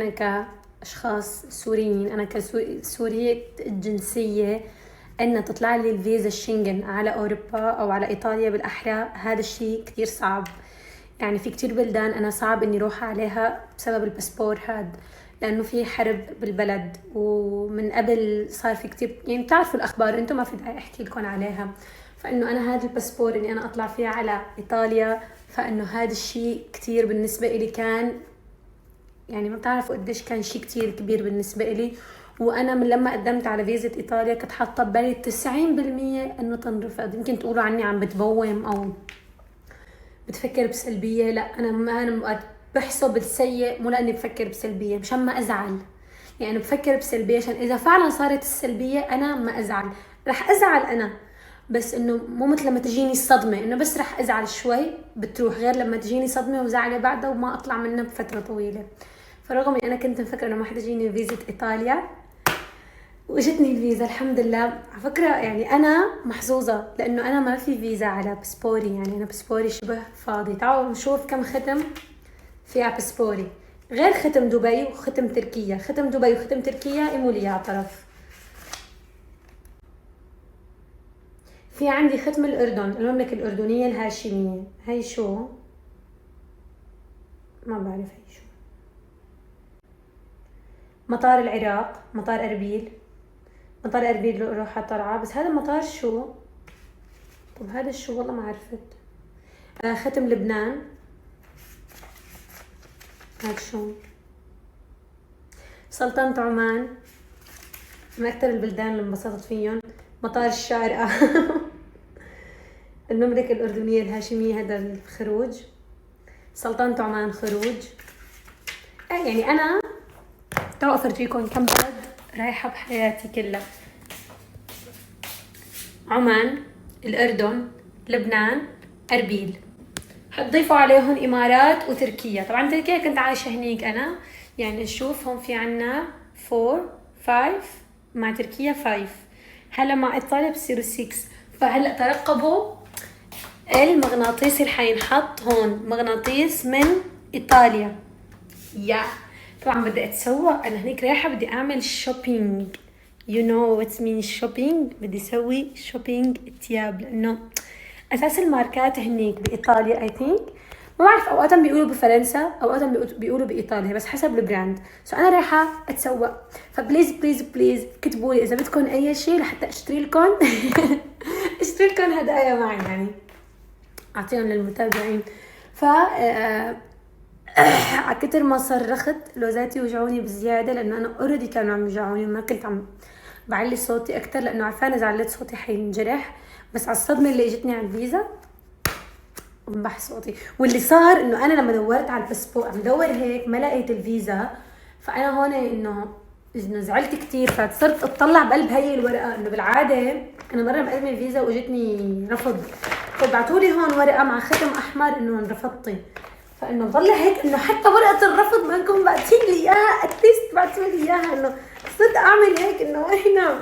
أنا كأشخاص سوريين، أنا كسورية الجنسية، إن تطلع لي الفيزا الشنغن على أوروبا أو على إيطاليا بالأحرى، هذا الشيء كتير صعب. يعني في كتير بلدان أنا صعب إني روح عليها بسبب الباسبور هاد، لأنه في حرب بالبلد، ومن قبل صار في كتير، يعني بتعرفوا الأخبار أنتم، ما في داعي أحكي لكم عليها. فإنه أنا هذا الباسبور إني أنا أطلع فيه على إيطاليا، فإنه هذا الشيء كتير بالنسبة إلي كان، يعني ما بتعرفوا قديش كان شيء كتير كبير بالنسبة إلي. وأنا من لما قدمت على فيزا إيطاليا كنت حاطة ببالي 90% إنه تنرفض. يمكن تقولوا عني عم بتبوم أو بتفكر بسلبية، لا، أنا بحسب السيء، مو لأني بفكر بسلبية، مشان ما أزعل. يعني بفكر بسلبية عشان إذا فعلا صارت السلبية أنا ما أزعل. رح أزعل أنا، بس إنه مو مثل لما تجيني الصدمة، إنه بس رح أزعل شوي بتروح، غير لما تجيني صدمة وزعلة بعدها وما أطلع منها بفترة طويلة. فرغم إني أنا كنت مفكرة إنه ما حتجيني فيزا إيطاليا، واجتني الفيزا الحمد لله. على فكرة يعني أنا محظوظة، لأنه أنا ما في فيزا على باسبوري، يعني أنا باسبوري شبه فاضي. تعالوا نشوف كم ختم في على باسبوري، غير ختم دبي وختم تركيا. ختم دبي وختم تركيا إموا لي على طرف. في عندي ختم الأردن، المملكة الأردنية الهاشمية. هاي شو؟ ما بعرف هاي شو. مطار العراق، مطار أربيل. مطار أربيل روحة طلعة، بس هذا المطار شو؟ طب هذا شو؟ والله ما عرفت. ختم لبنان. هاد شو؟ سلطنة عمان، من أكتر البلدان اللي انبسطت فيهم. مطار الشارقة. المملكة الأردنية الهاشمية، هذا الخروج. سلطنة عمان خروج. يعني أنا تعالوا أفرجيكم كم بلد رايحة بحياتي كلها. عمان، الأردن، لبنان، أربيل. حتضيفوا عليهم إمارات وتركيا. طبعا تركيا كنت عايشة هنيك أنا. يعني نشوف هون في عنا 4 5 مع تركيا 5، هلا مع إيطاليا بصيروا 6. فهلا ترقبوا المغناطيس اللي حينحط هون، مغناطيس من إيطاليا. يا طبعا بدي أتسوق أنا هنيك رايحة، بدي أعمل شوبينج. you know what means shopping. بدي أسوي شوبينج تياب، لأنه أساس الماركات هنيك بإيطاليا I think. ما بعرف، أوقاتا بيقولوا بفرنسا، أوقاتا بيقولوا بإيطاليا، بس حسب البراند. أنا رايحة أتسوق، فبليز بليز بليز كتبوا لي إذا بدكم أي شيء لحتى أشتري لكم أشتري لكم هدايا معي، يعني أعطيهم للمتابعين. ف كتر ما صرخت لوزاتي وجعوني بزيادة، لأنه أنا أوريدي كانوا عم يوجعوني، وما كنت عم بعلي صوتي أكتر، لأنه عارفانة إذا عليت صوتي حينجرح. بس على الصدمة اللي اجتني على الفيزا بنبح صوتي. واللي صار إنه أنا لما دورت على الباسبور، عم دور هيك ما لقيت الفيزا. فأنا هون إنه زعلت كتير، فصرت أطلع بقلب هي الورقة. إنه بالعادة أنا مرة مقدمة الفيزا وجتني رفض، فبعتولي هون ورقة مع ختم أحمر إنه انرفضتي. فانه ضل هيك انه حتى ورقه الرفض ما انكم باعتين لي اياها، اتليست بعتوا لي اياها، انه صرت اعمل هيك انه هنا.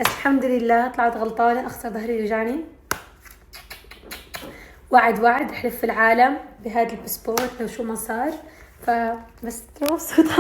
بس الحمد لله طلعت غلطانه، اخسر ظهري يوجعني. وعد احلف في العالم بهذا الباسبور لو شو ما صار. فبس مبسوطه.